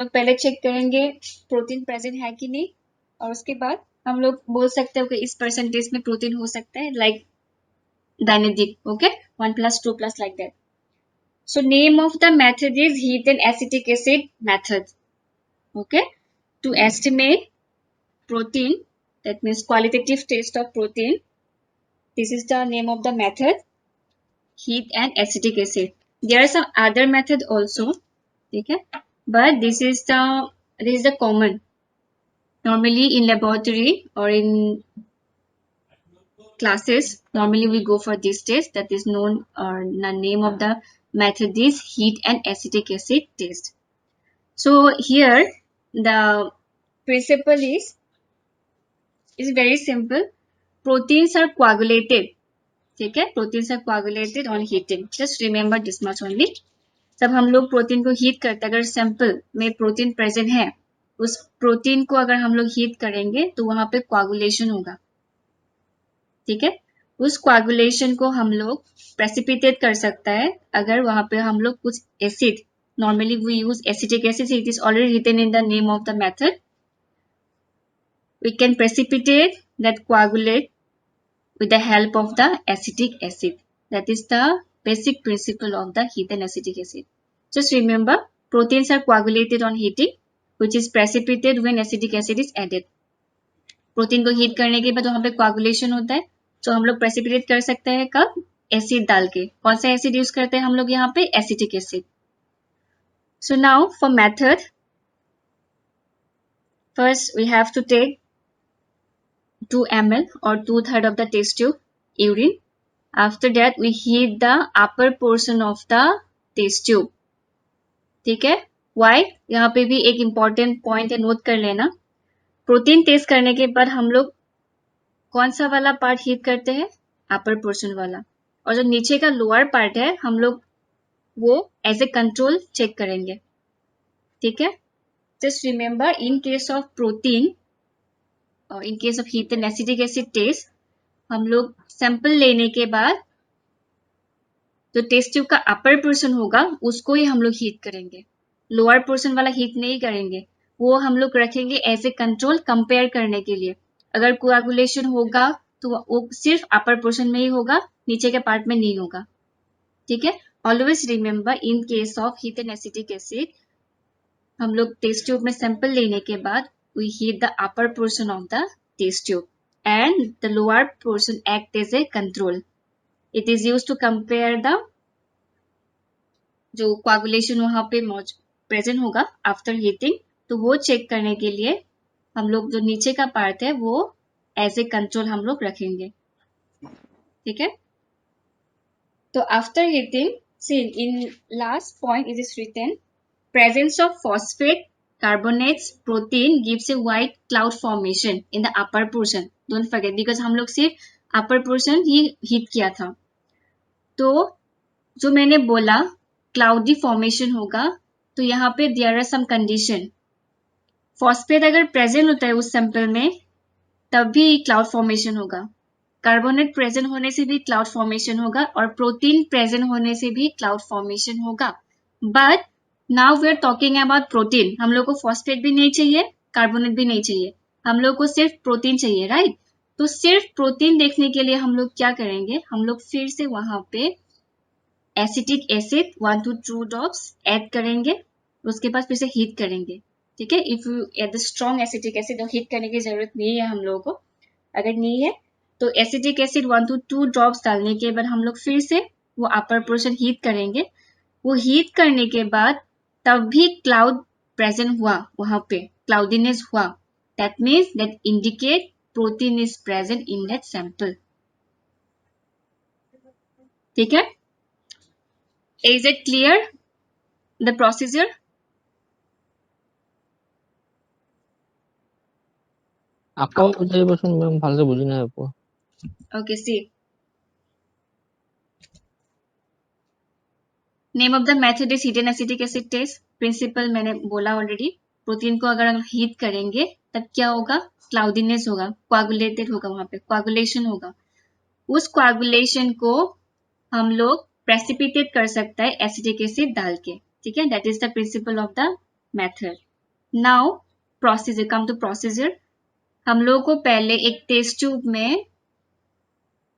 लोग पहले चेक करेंगे प्रोटीन प्रेजेंट है कि नहीं, और उसके बाद हम लोग बोल सकते हो कि इस परसेंटेज में प्रोटीन हो सकता है, like Dynadic, okay? 1 plus 2 plus like that. So name of the method is heat and acetic acid method. Okay? To estimate protein, that means qualitative test of protein. This is the name of the method, heat and acetic acid. There are some other method also, okay? But this is the common. Normally in laboratory or in classes, normally we go for this test that is known, or the name of the method is heat and acetic acid test. So here the principle is very simple. Proteins are coagulated. ठीक है, proteins are coagulated on heating. Just remember this much only. जब हम लोग protein को heat करते हैं, अगर sample में प्रोटीन प्रेजेंट है, उस प्रोटीन को अगर हम लोग हीट करेंगे तो वहां पे कोआगुलेशन होगा. ठीक है, उस कोआगुलेशन को हम लोग प्रेसिपिटेट कर सकता है अगर वहां पे हम लोग कुछ acid, normally we use acetic acid, it is already written in the name of the method. We can precipitate that coagulate with the help of the acetic acid. That is the basic principle of the heat and acetic acid. Just remember, proteins are coagulated on heating, which is precipitated when acetic acid is added. Protein को heat करने के बाद वहां पे coagulation होता है, तो हम लोग प्रेसिपिटेट कर सकते हैं कब? एसिड डाल के. कौन सा एसिड यूज करते हैं हम लोग यहाँ पे? Acetic acid. So now for method, first we have to take 2 ml or 2/3 of the test tube urine. After that we heat the upper portion of the test tube. ठीक है? Why? यहाँ पे भी एक important point है, note कर लेना. Protein test करने के बाद हम लोग कौन सा वाला पार्ट हीट करते हैं? अपर पोर्शन वाला. और जो नीचे का लोअर पार्ट है हम लोग वो एज ए कंट्रोल चेक करेंगे. ठीक है, just remember in case of protein, in case of heat and acetic acid test, हम लोग सैंपल लेने के बाद जो टेस्ट ट्यूब का अपर पोर्शन होगा उसको ही हम लोग हीट करेंगे. लोअर पोर्शन वाला हीट नहीं करेंगे, वो हम लोग रखेंगे एज ए कंट्रोल कंपेयर करने के लिए. अगर कोआगुलेशन होगा तो वो सिर्फ अपर पोर्शन में ही होगा, नीचे के पार्ट में नहीं होगा. ठीक है, always remember in case of heat and acetic acid, हम लोग टेस्ट ट्यूब में सैंपल लेने के बाद we heat the upper portion of the test tube and the lower portion act as a control. It is used to compare the जो coagulation वहां पे present होगा आफ्टर हीटिंग, तो वो चेक करने के लिए हम लोग जो नीचे का पार्ट है वो एज ए कंट्रोल हम लोग रखेंगे. ठीक है, तो after heating, see in last point it is written presence of phosphate carbonates protein gives a white cloud formation in the upper portion. Don't forget, because हम लोग सिर्फ upper portion ही heat किया था. तो जो मैंने बोला क्लाउडी फॉर्मेशन होगा, तो यहाँ पे there are some condition. Phosphate अगर प्रेजेंट होता है उस सैंपल में तब भी क्लाउड फॉर्मेशन होगा, कार्बोनेट प्रेजेंट होने से भी क्लाउड फॉर्मेशन होगा, और प्रोटीन प्रेजेंट होने से भी क्लाउड फॉर्मेशन होगा. But now we are talking about protein. हम लोग को फॉस्फेट भी नहीं चाहिए, कार्बोनेट भी नहीं चाहिए, हम लोग को सिर्फ प्रोटीन चाहिए, राइट? तो सिर्फ प्रोटीन देखने के लिए हम लोग क्या करेंगे, हम लोग फिर से वहां पे acetic acid 1 to 2 drops add करेंगे, उसके बाद फिर से हीट करेंगे. ठीक है, if you add strong acetic acid तो हीट करने की जरूरत नहीं है हम लोगों को. अगर नहीं है तो एसिटिक एसिड 1 to 2 ड्रॉप्स डालने के बाद हम लोग फिर से वो अपर पोर्शन हीट करेंगे. वो हीट करने के बाद तब भी क्लाउड प्रेजेंट हुआ, वहां पे क्लाउडीनेस हुआ, that means that indicate protein is present in that sample. ठीक है, is it clear the procedure? आपको বুঝাই বসুন ম্যাম, ভালো বুঝি না আপু. Okay, see name of the method is heat and acetic acid test. Principle मैंने बोला ऑलरेडी. प्रोटीन को अगर हम हीट करेंगे तब क्या होगा? क्लाउडीनेस होगा, कोआगुलेटेड होगा, वहां पे कोआगुलेशन होगा. उस कोआगुलेशन को हम लोग प्रेसिपिटेट कर सकता है एसिटिक एसिड डाल के. ठीक है, that is the principle of the method. Now procedure, come to procedure. हम लोगों को पहले एक टेस्ट ट्यूब में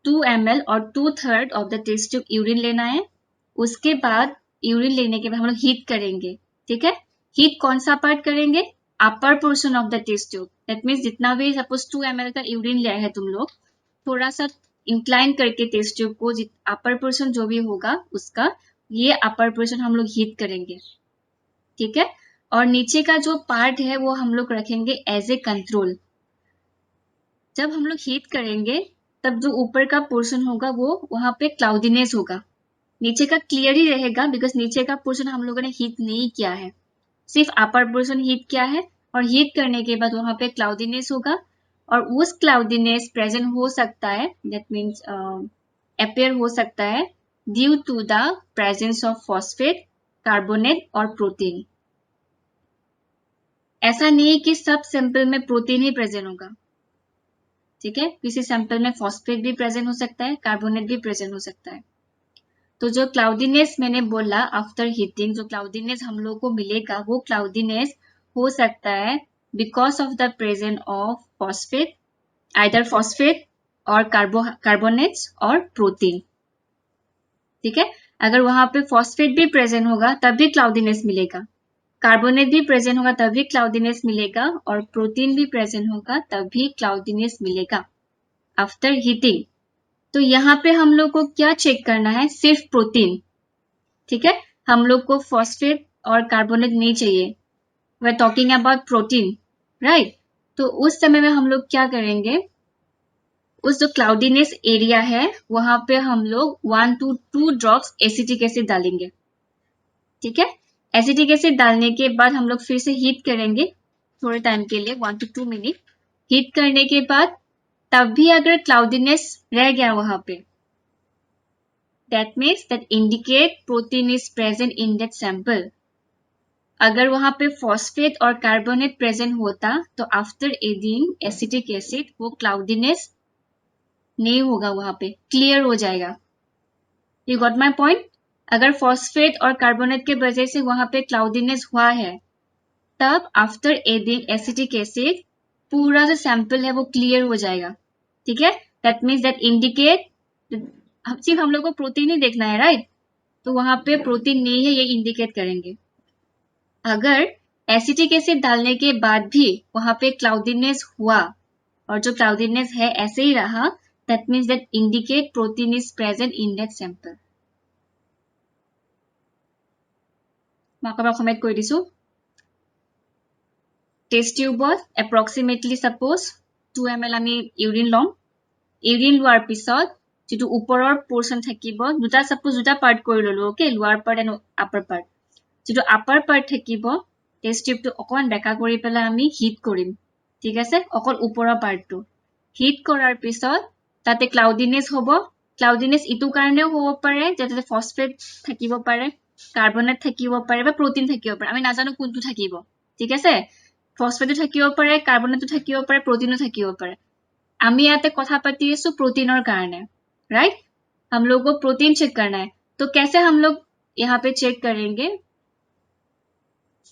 2 ml और 2/3 of the test tube urine लेना है। उसके बाद यूरिन लेने के बाद हम लोग हीट करेंगे, ठीक है। हीट कौन सा पार्ट करेंगे? Upper portion of the test tube. That means जितना भी सपोज 2 ml का यूरिन लिया है तुम लोग, थोड़ा सा इंक्लाइन करके टेस्ट ट्यूब को, अपर पोर्शन जो भी होगा उसका, ये अपर पोर्शन हम लोग हीट करेंगे, ठीक है। और नीचे का जो पार्ट है वो हम लोग रखेंगे एज ए कंट्रोल। जब हम लोग हीट करेंगे तब जो ऊपर का पोर्शन होगा वो वहां पे क्लाउडीनेस होगा, नीचे का क्लियर ही रहेगा बिकॉज नीचे का पोर्शन हम लोगों ने हीट नहीं किया है, सिर्फ अपर पोर्शन हीट किया है। और हीट करने के बाद वहां पे क्लाउडीनेस होगा, और उस क्लाउडीनेस प्रेजेंट हो सकता है, दैट मीन्स अपेयर हो सकता है due to the presence of phosphate, carbonate और प्रोटीन। ऐसा नहीं कि सब सैंपल में प्रोटीन ही प्रेजेंट होगा, ठीक है। किसी सैंपल में फॉस्फेट भी प्रेजेंट हो सकता है, कार्बोनेट भी प्रेजेंट हो सकता है। तो जो क्लाउडीनेस मैंने बोला आफ्टर हीटिंग, जो क्लाउडीनेस हम लोग को मिलेगा वो क्लाउडीनेस हो सकता है because of the presence of phosphate, either phosphate और कार्बोनेट्स और प्रोटीन, ठीक है। अगर वहां पे फॉस्फेट भी प्रेजेंट होगा तब भी क्लाउडीनेस मिलेगा, कार्बोनेट भी प्रेजेंट होगा तब भी क्लाउडीनेस मिलेगा, और प्रोटीन भी प्रेजेंट होगा तब भी क्लाउडीनेस मिलेगा आफ्टर हीटिंग। तो यहाँ पे हम लोग को क्या चेक करना है? सिर्फ प्रोटीन, ठीक है। हम लोग को फॉस्फेट और कार्बोनेट नहीं चाहिए, we are talking about protein, right. तो उस समय में हम लोग क्या करेंगे, उस जो क्लाउडीनेस एरिया है वहां पे हम लोग 1 to 2 ड्रॉप्स एसिटिक एसिड डालेंगे, ठीक है। एसिटिक एसिड डालने के बाद हम लोग फिर से हीट करेंगे थोड़े टाइम के लिए, 1 to 2 मिनट। हीट करने के बाद तब भी अगर क्लाउडीनेस रह गया वहां पे, that means that indicate protein is present in that sample। अगर वहां पे फॉस्फेट और कार्बोनेट प्रेजेंट होता तो आफ्टर एडिंग एसिटिक एसिड वो क्लाउडीनेस नहीं होगा, वहां पे क्लियर हो जाएगा। You got my point? अगर फॉस्फेट और कार्बोनेट के वजह से वहां पे क्लाउडीनेस हुआ है, तब आफ्टर एडिंग एसिटिक एसिड पूरा जो सैंपल है वो क्लियर हो जाएगा, ठीक है। दैट मीन्स दैट इंडिकेट, सिर्फ हम लोग को प्रोटीन ही देखना है, राइट। तो वहां पे प्रोटीन नहीं है ये इंडिकेट करेंगे। अगर एसिटिक एसिड डालने के बाद भी वहां पे क्लाउडीनेस हुआ और जो क्लाउडीनेस है ऐसे ही रहा, that means that indicate protein is present in that sample. মই আকৌ অসমীয়াত কৈ দিছো। টেষ্ট টিউবত এপ্ৰক্সিমেটলি সাপোজ 2 ml আমি ইউৰিন লম। ইউৰিন লোৱাৰ পিছত যিটো ওপৰৰ পোৰ্শন থাকিব, দুটা সাপোজ দুটা পাৰ্ট কৰি ললো, ওকে, লোৱাৰ পাৰ্ট এণ্ড আপাৰ পাৰ্ট। যিটো আপাৰ পাৰ্ট থাকিব টেষ্ট টিউবটো অকমান বেকা কৰি পেলাই আমি হিট কৰিম, ঠিক আছে, অকল ওপৰৰ পাৰ্টটো। হিট কৰাৰ পিছত তাতে ক্লাউডিনেছ হ'ব। ক্লাউডিনেছ ইটো কাৰণেও হ'ব পাৰে যে তাতে ফসফেট থাকিব পাৰে, কাৰ্বনেট থাকিব পাৰে বা প্ৰটিন থাকিব পাৰে, আমি নাজানো কোনটো থাকিব, ঠিক আছে। ফসফেটো থাকিব পাৰে, কাৰ্বনেটো থাকিব পাৰে, প্ৰটিনো থাকিব পাৰে। আমি ইয়াতে কথা पाती আছো प्रोटीनर कारण है, राइट। हम लोग को प्रोटीन चेक करना है, तो कैसे हम लोग यहाँ पे चेक करेंगे?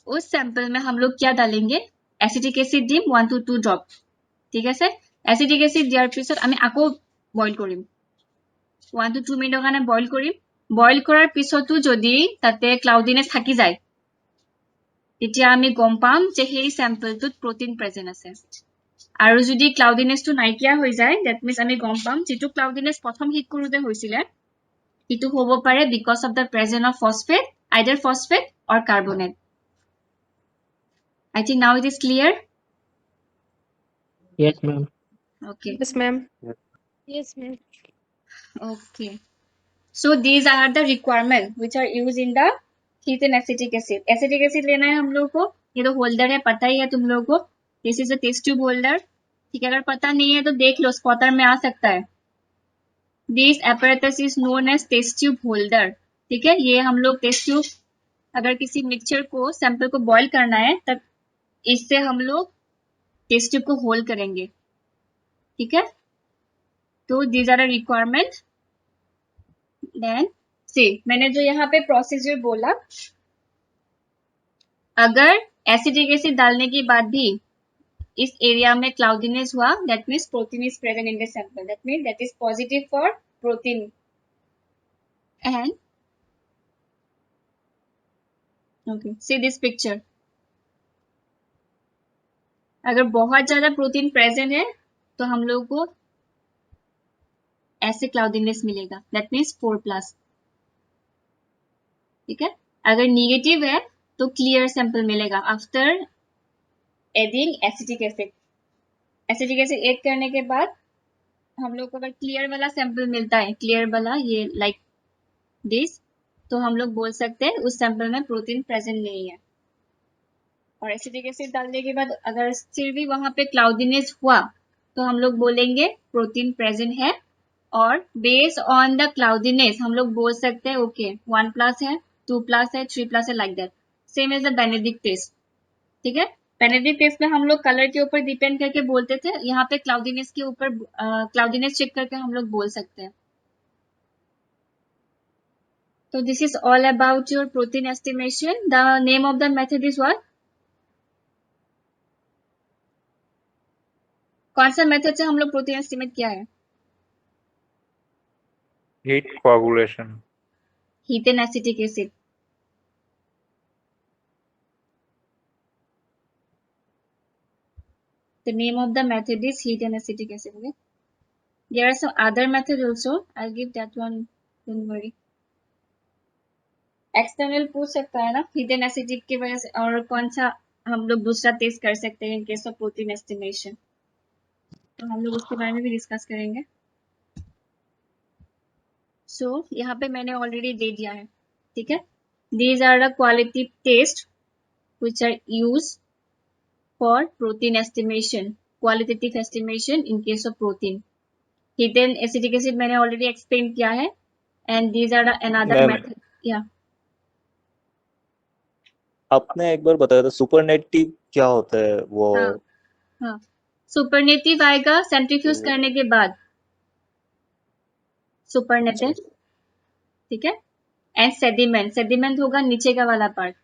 उस सैंपल में हम लोग क्या डालेंगे? एसिटिक एसिड दिम 1 to 2 ड्रॉप, ठीक है। एसिटिक एसिड दियार पिছত আমি আকৌ বইল কৰিম, 1 to 2 মিনিটৰ কাৰণে বইল কৰিম। বইল কৰাৰ পিছতো যদি তাতে ক্লাউডিনেছ থাকি যায়, তেতিয়া আমি গম পাম যে সেই স্যাম্পলটোত প্ৰোটিন প্ৰেজেন্ট আছে। আৰু যদি ক্লাউডিনেছটো নাইকিয়া হৈ যায়, দ্যাট মিন্স আমি গম পাম যেটো ক্লাউডিনেছ প্ৰথম হিট কৰোতে হৈছিলে ইটো হ'ব পাৰে because of the presence of phosphate, either phosphate or carbonate. I think now it is clear. Yes, ma'am. Okay. Yes, ma'am. Yes, ma'am. Okay. So these are the requirements which are used in the heat and acetic acid. Acetic acid लेना है हम लोग को, ये तो holder है, पता ही है तुम लोगों को। This is a test tube holder, ठीक है। अगर पता नहीं है तो देख लो, स्पॉटर में आ सकता है। This apparatus is known as test tube holder, ठीक है। ये हम लोग टेस्ट ट्यूब, अगर किसी मिक्सचर को, सैंपल को बॉईल करना है तब इससे हम लोग टेस्ट ट्यूब को होल्ड करेंगे, ठीक है। तो these are the requirements. Then see, मैंने जो यहाँ पे प्रोसीजर बोला, अगर एसिटिक एसिड डालने के बाद भी इस एरिया में क्लाउडीनेस हुआ, that means protein is present in the sample, that means that is positive for protein. And okay, see this picture, अगर बहुत ज्यादा प्रोटीन प्रेजेंट है तो हम लोग को ऐसे क्लाउडीनेस मिलेगा, दैट मीन्स 4+। ठीक है, अगर निगेटिव है तो क्लियर सैंपल मिलेगा after adding acetic acid. Acetic acid add करने के बाद हम लोग को अगर क्लियर वाला सैंपल मिलता है, क्लियर वाला ये लाइक दिस, तो हम लोग बोल सकते हैं उस सैंपल में प्रोटीन प्रेजेंट नहीं है। और एसिटिक एसिड डालने के बाद अगर फिर भी वहां पे क्लाउडीनेस हुआ तो हम लोग बोलेंगे प्रोटीन प्रेजेंट है। और बेस्ड ऑन द क्लाउडीनेस हम लोग बोल सकते हैं ओके 1+ है, 2+ है, 3+ है, like that. Same as the Benedict test. ठीक है, बेनेडिक्ट टेस्ट में हम लोग कलर के ऊपर डिपेंड करके बोलते थे, यहाँ पे क्लाउडीनेस के ऊपर क्लाउडीनेस चेक करके हम लोग बोल सकते हैं। तो this is all about your protein estimation. The name of the method is what? कौन सा मेथड से हम लोग प्रोटीन एस्टिमेट किया है? heat coagulation. Heat and acetic acid. The name of the method is heat and acetic acid. Okay. There are some other methods also. I'll give that one. Don't worry. External पूछ सकता है ना heat and acidic की वजह से, और कौन सा हम लोग दूसरा टेस्ट कर सकते हैं in case of protein estimation, तो हम लोग उसके बारे में भी डिस्कस करेंगे। सो यहाँ पे मैंने ऑलरेडी दे दिया है। ठीक है, these are the quality test which are use for protein estimation, qualitative estimation in case of protein. Heat and acetic acid मैंने ऑलरेडी एक्सप्लेन किया है, and these are another ma'am method. या आपने एक बार बताया था सुपरनेटिव क्या होता है वो? हाँ हाँ, सुपरनेटिव आएगा सेंट्रीफ्यूज तो करने के बाद, अच्छा, सुपरनेटेड। ठीक है, एंड सेडिमेंट, सेडिमेंट होगा नीचे का वाला पार्ट।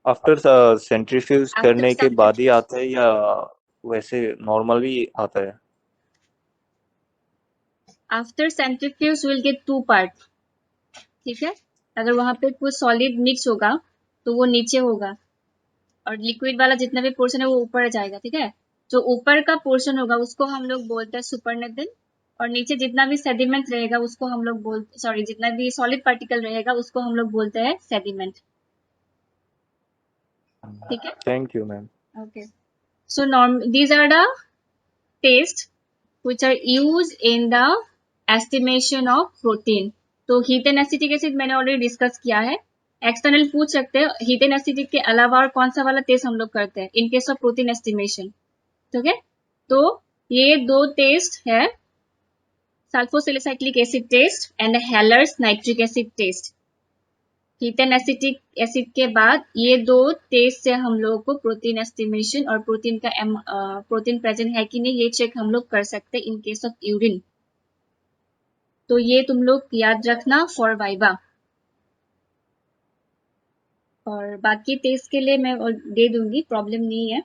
आफ्टर सेंट्रीफ्यूज आफ्टर करने के बाद ही सेंट्रीफ्यूज, आता है या वैसे नॉर्मल भी आता है? After centrifuge will get 2 part. ठीक है, अगर वहां पे कुछ सॉलिड मिक्स होगा तो वो नीचे होगा, और लिक्विड वाला जितना भी पोर्शन है वो ऊपर जाएगा। ठीक है, जो ऊपर का पोर्शन होगा उसको हम लोग बोलते हैं सुपरनेटेड, और नीचे जितना भी सेडिमेंट रहेगा उसको हम लोग सॉरी, जितना भी सॉलिड पार्टिकल रहेगा उसको हम लोग बोलते हैं सेडिमेंट। ठीक है, thank you ma'am. okay, so these are the tests which are used in the estimation of protein। तो हीट एंड एसिटिक एसिड मैंने ऑलरेडी डिस्कस किया है। एक्सटर्नल पूछ सकते हैं हीट एंड एसिटिक के अलावा और कौन सा वाला टेस्ट हम लोग करते हैं in case of protein estimation. ठीक है, तो ये दो टेस्ट है, sulphosalicylic acid test and Heller's nitric acid test. Heat and acetic acid के बाद ये दो टेस्ट से हम लोगों को प्रोटीन एस्टिमेशन और प्रोटीन का प्रोटीन प्रेजेंट है कि नहीं ये चेक हम लोग कर सकते हैं इन केस ऑफ यूरिन। तो ये तुम लोग याद रखना फॉर वाइवा। और बाकी टेस्ट के लिए मैं दे दूंगी, प्रॉब्लम नहीं है।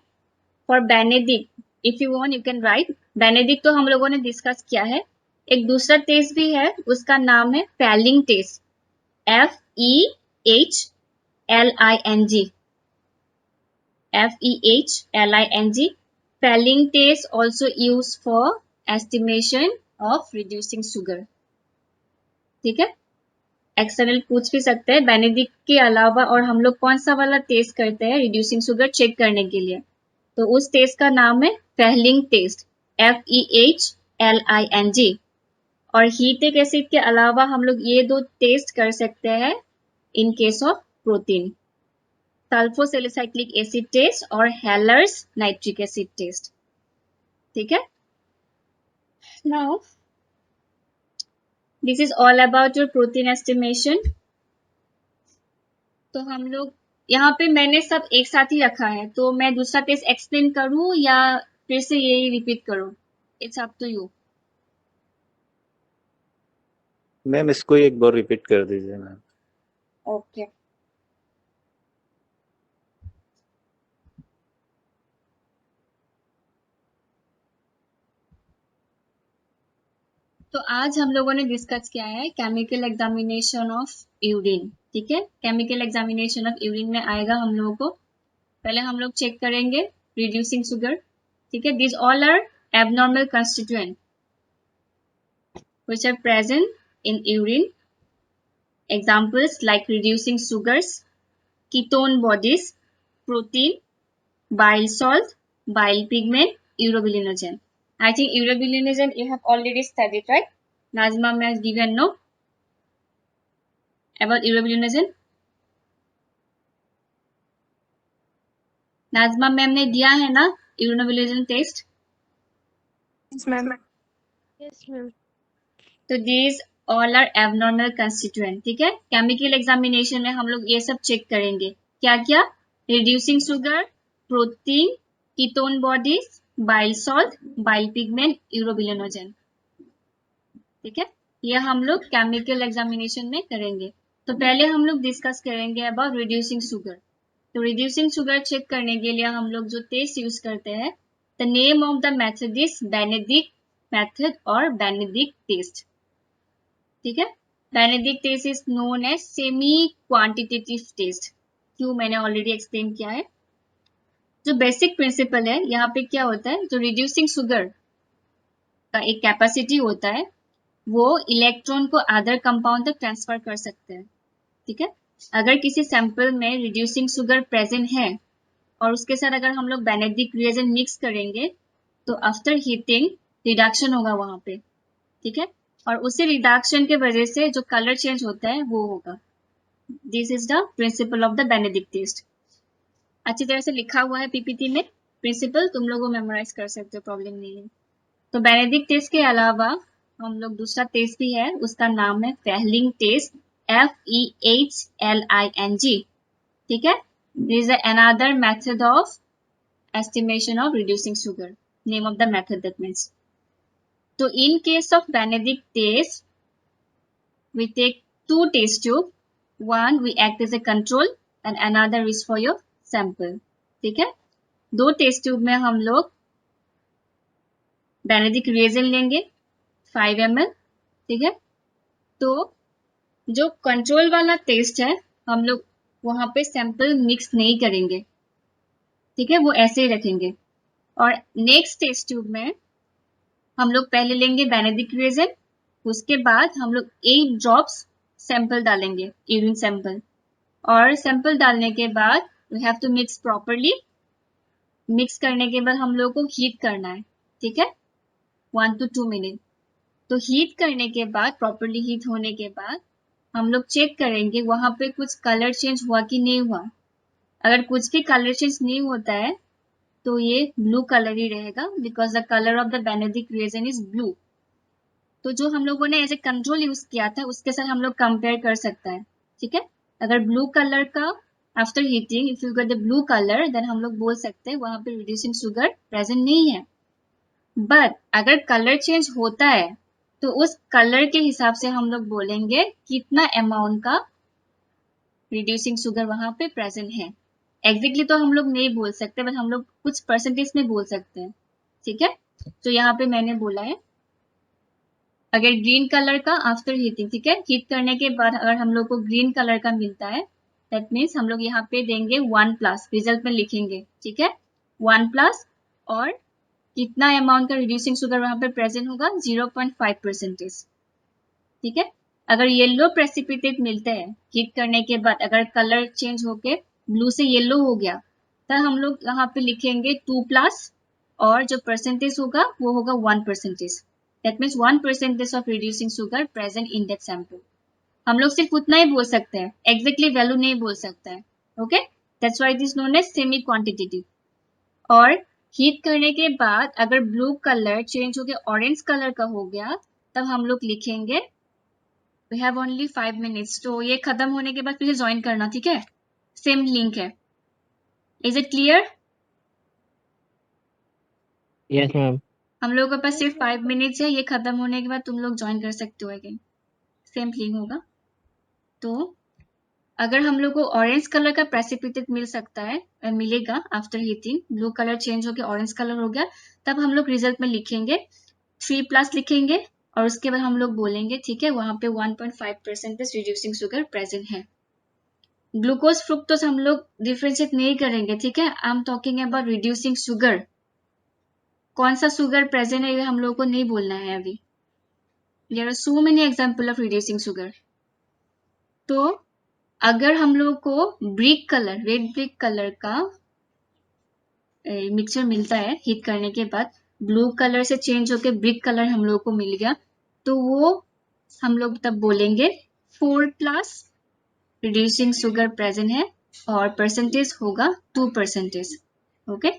For Benedict, if you want you can write. Benedict तो हम लोगों ने डिस्कस किया है। एक दूसरा टेस्ट भी है, उसका नाम है Fehling test, FEHLING, FEHLING। Fehling test also used for estimation of reducing sugar। ठीक है, एक्सटर्नल पूछ भी सकते हैं बेनेडिक्ट के अलावा और हम लोग कौन सा वाला टेस्ट करते हैं रिड्यूसिंग शुगर चेक करने के लिए, तो उस टेस्ट का नाम है फेहलिंग टेस्ट, FEHLING। और हीटिक एसिड के अलावा हम लोग ये दो टेस्ट कर सकते हैं in case of protein, sulphosalicylic acid test और हेलर्स नाइट्रिक एसिड टेस्ट। ठीक है, now this is all about your protein estimation. तो हम लोग यहाँ पे मैंने सब एक साथ ही रखा है, तो मैं दूसरा टेस्ट एक्सप्लेन करूँ या फिर से यही रिपीट करूँ, it's up to you. Ma'am इसको एक बार रिपीट कर दीजिए मैम। ओके, तो आज हम लोगों ने डिस्कस किया है केमिकल एग्जामिनेशन ऑफ यूरिन, ठीक है। केमिकल एग्जामिनेशन ऑफ यूरिन में आएगा हम लोगों को, पहले हम लोग चेक करेंगे रिड्यूसिंग शुगर, ठीक है। This all are abnormal constituent which are present in urine. Examples like reducing sugars, ketone bodies, protein, bile salt, bile pigment, urobilinogen. I think urobilinogen you have already studied, right? Nazma has given no about urobilinogen. Najma ma'am ने दिया है ना urobilinogen test? Yes, ma'am. तो these all are abnormal constituent, ठीक है। Chemical examination में हम लोग ये सब चेक करेंगे, क्या क्या? Reducing sugar, protein, ketone bodies, bile salt, bile pigment, urobilinogen, ठीक है। ये हम लोग केमिकल एग्जामिनेशन में करेंगे। तो पहले हम लोग डिस्कस करेंगे अबाउट रिड्यूसिंग शुगर। तो रिड्यूसिंग शुगर चेक करने के लिए हम लोग जो टेस्ट यूज करते हैं, the name of the method is Benedict method और बेनेडिक्ट टेस्ट, ठीक है। Benedict test is known as semi quantitative test. क्यों, मैंने ऑलरेडी एक्सप्लेन किया है। जो बेसिक प्रिंसिपल है यहाँ पे क्या होता है, जो रिड्यूसिंग शुगर का एक कैपेसिटी होता है, वो इलेक्ट्रॉन को अदर कंपाउंड तक ट्रांसफर कर सकते हैं, ठीक है। अगर किसी सैंपल में रिड्यूसिंग शुगर प्रेजेंट है और उसके साथ अगर हम लोग बेनेडिक्ट रिएजेंट मिक्स करेंगे तो आफ्टर हीटिंग रिडक्शन होगा वहां पे, ठीक है। और उसी रिडक्शन के वजह से जो कलर चेंज होता है वो होगा। This is the principle of the Benedict test. अच्छी तरह से लिखा हुआ है पीपीटी में प्रिंसिपल, तुम लोगों मेमोराइज कर सकते हो, प्रॉब्लम नहीं है। तो बेनेडिक्ट टेस्ट के अलावा हम लोग दूसरा टेस्ट भी है, उसका नाम है फेहलिंग टेस्ट, FEHLING, ठीक है। This is another method of estimation of reducing sugar, name of the method that means. So in case of Benedict test, we take two test tube, one we act as a control and another is for your sample, ठीक है। दो test tube में हम लोग Benedict reagent लेंगे 5 ml, ठीक है। तो जो कंट्रोल वाला टेस्ट है हम लोग वहां पे सैंपल मिक्स नहीं करेंगे, ठीक है, वो ऐसे ही रखेंगे। और नेक्स्ट टेस्ट ट्यूब में हम लोग पहले लेंगे बेनेडिक्ट रिएजेंट, उसके बाद हम लोग 8 ड्रॉप्स सैंपल डालेंगे, यूरिन सैंपल, और सैंपल डालने के बाद we have to mix properly. Mix करने के बाद हम लोग को हीट करना है, ठीक है, 1 to 2 मिनट। तो हीट करने के बाद, प्रॉपरली हीट होने के बाद हम लोग चेक करेंगे वहां पे कुछ कलर चेंज हुआ कि नहीं हुआ। अगर कुछ भी कलर चेंज नहीं होता है तो ये ब्लू कलर ही रहेगा, because the colour of the Benedict reagent is blue. तो जो हम लोगों ने एज ए कंट्रोल यूज किया था उसके साथ हम लोग कंपेयर कर सकता है, ठीक है। अगर ब्लू कलर का after heating if you get the blue colour, then हम लोग बोल सकते हैं वहां पे रिड्यूसिंग शुगर प्रेजेंट नहीं है। बट अगर कलर चेंज होता है तो उस कलर के हिसाब से हम लोग बोलेंगे कितना अमाउंट का रिड्यूसिंग शुगर वहां पे प्रेजेंट है। एग्जैक्टली तो हम लोग नहीं बोल सकते, बट हम लोग कुछ परसेंटेज में बोल सकते हैं, ठीक है। तो यहाँ पे मैंने बोला है अगर ग्रीन कलर का आफ्टर हीटिंग, ठीक है, हीट करने के बाद अगर हम लोग को ग्रीन कलर का मिलता है, दैट मीन्स हम लोग यहाँ पे देंगे 1+, रिजल्ट में लिखेंगे, ठीक है, 1+, और कितना अमाउंट का रिड्यूसिंग शुगर वहां पे प्रेजेंट होगा, 0.5%, ठीक है। अगर येलो प्रेसिपिटेट मिलते हैं हीट करने के बाद, अगर कलर चेंज होके ब्लू से येलो हो गया, तब हम लोग यहाँ पे लिखेंगे 2+, और जो परसेंटेज होगा वो होगा 1%। That means 1% of reducing sugar present in that sample. हम लोग सिर्फ उतना ही बोल सकते हैं, एग्जैक्टली वैल्यू नहीं बोल सकता है, okay. That's why it is known as semi quantitative. और हीट करने के बाद अगर ब्लू कलर चेंज होकर ऑरेंज कलर का हो गया, तब हम लोग लिखेंगे वी हैव ओनली 5 मिनट्स। तो ये खत्म होने के बाद फिर ज्वाइन करना, ठीक है, सेम लिंक है। Is it clear? Yes ma'am. हम लोगों के पास सिर्फ 5 मिनट्स है, ये खत्म होने के बाद तुम लोग ज्वाइन कर सकते हो अगेन, सेम लिंक होगा। तो अगर हम लोग को ऑरेंज कलर का प्रेसिपिटेट मिल सकता है, मिलेगा after heating, blue colour change होकर ऑरेंज कलर हो गया, तब हम लोग रिजल्ट में लिखेंगे 3+ लिखेंगे और उसके बाद हम लोग बोलेंगे ठीक है वहां पे 1.5% रिड्यूसिंग शुगर प्रेजेंट है। ग्लूकोज फ्रुक्टोज हम लोग डिफरेंशिएट नहीं करेंगे, ठीक है। I am talking about reducing sugar. कौन सा शुगर प्रेजेंट है ये हम लोग को नहीं बोलना है अभी। There are so many example of reducing sugar. तो अगर हम लोग को brick colour, red brick colour का मिक्सचर मिलता है हीट करने के बाद, ब्लू कलर से चेंज होके ब्रिक कलर हम लोग को मिल गया, तो वो हम लोग तब बोलेंगे 4+ रिड्यूसिंग शुगर प्रेजेंट है और परसेंटेज होगा 2%। ओके,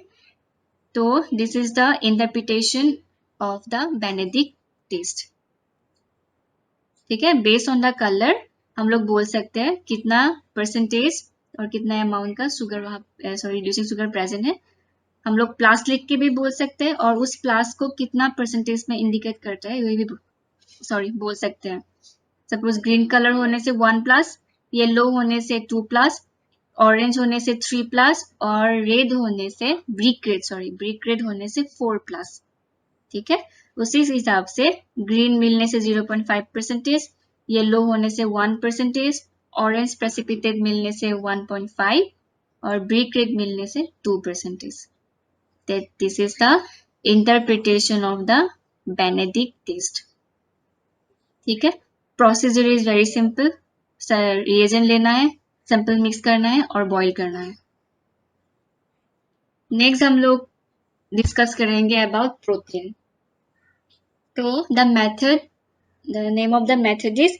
तो this is the interpretation of the Benedict test. ठीक है, बेस्ड ऑन द कलर हम लोग बोल सकते हैं कितना परसेंटेज और कितना अमाउंट का शुगर वहां रिड्यूसिंग शुगर प्रेजेंट है। हम लोग प्लस लिख के भी बोल सकते हैं और उस प्लस को कितना परसेंटेज में इंडिकेट करता है ये भी बोल सकते हैं। सपोज ग्रीन कलर होने से 1+, येलो होने से 2+, ऑरेंज होने से 3+ और रेड होने से ब्रिक रेड होने से 4+। ठीक है, उसी हिसाब से ग्रीन मिलने से 0.5%, येलो होने से 1%, ऑरेंज प्रेसिपिटेट मिलने से 1.5 और ब्रिक रेड मिलने से 2%। That this is the interpretation of the Benedict test. ठीक है, procedure is very simple. Reagent लेना है, सैंपल मिक्स करना है और बॉईल करना है। नेक्स्ट हम लोग डिस्कस करेंगे अबाउट प्रोटीन। तो the name of the method is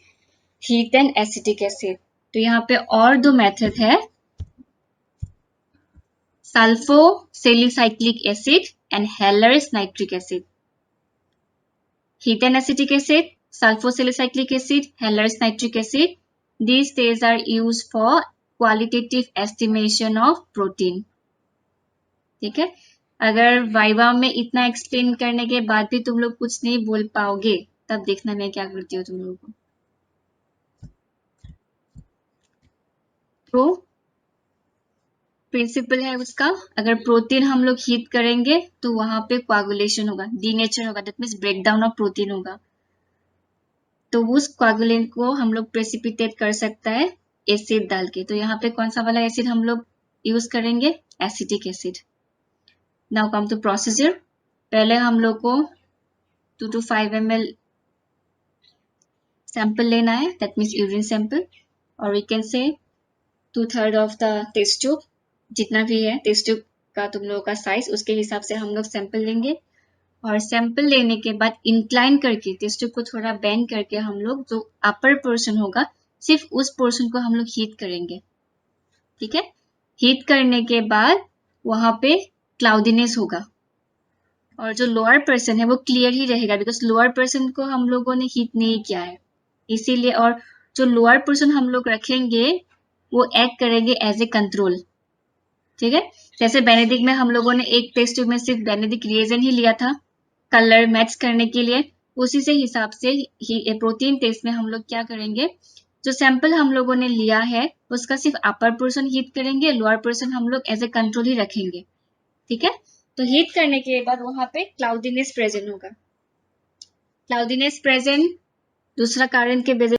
heat and acetic acid. तो यहाँ पे और दो मेथड है, sulfosalicic acid and Haller's nitric acid. Heat and acetic acid, sulfosalicic acid, Haller's nitric acid. These tests are used for qualitative estimation of protein. ठीक है, अगर viva में इतना एक्सप्लेन करने के बाद भी तुम लोग कुछ नहीं बोल पाओगे, तब देखना मैं क्या करती हूँ तुम लोगों को। तो प्रिंसिपल है उसका, अगर प्रोटीन हम लोग हीट करेंगे तो वहां पे कोआगुलेशन होगा, डीनेचर होगा, that means breakdown of protein होगा। तो उस कोआगुलेंट को हम लोग प्रेसिपिटेट कर सकता है एसिड डाल के। तो यहाँ पे कौन सा वाला एसिड हम लोग यूज करेंगे, acetic acid. Now come to procedure. पहले हम लोग को 2 to 5 ml सैंपल लेना है, दैट मींस यूरिन सैंपल, और we can say 2/3 of the test tube, जितना भी है टेस्ट ट्यूब का तुम लोगों का साइज, उसके हिसाब से हम लोग सैंपल लेंगे। और सैंपल लेने के बाद इंक्लाइन करके टेस्ट ट्यूब को थोड़ा बेंड करके हम लोग जो अपर पोर्शन होगा सिर्फ उस पोर्शन को हम लोग हीट करेंगे। ठीक है, हीट करने के बाद वहां पे क्लाउडीनेस होगा और जो लोअर पर्सन है वो क्लियर ही रहेगा, बिकॉज लोअर पर्सन को हम लोगों ने हीट नहीं किया है इसीलिए। और जो लोअर पर्सन हम लोग रखेंगे वो एक्ट करेंगे एज ए कंट्रोल। ठीक है, जैसे बेनेडिक्ट में हम लोगों ने एक टेस्ट ट्यूब में सिर्फ बेनेडिक्ट रिएजेंट ही लिया था कलर मैच करने के लिए, उसी से हिसाब से प्रोटीन टेस्ट में हम लोग क्या करेंगे, जो सैंपल हम लोगों ने लिया है उसका सिर्फ अपर पोर्शन हीट करेंगे, लोअर पोर्शन हम लोग एज ए कंट्रोल ही रखेंगे। ठीक है, तो हीट करने के बाद वहां पे क्लाउडीनेस प्रेजेंट होगा। क्लाउडीनेस प्रेजेंट दूसरा कारण के वजह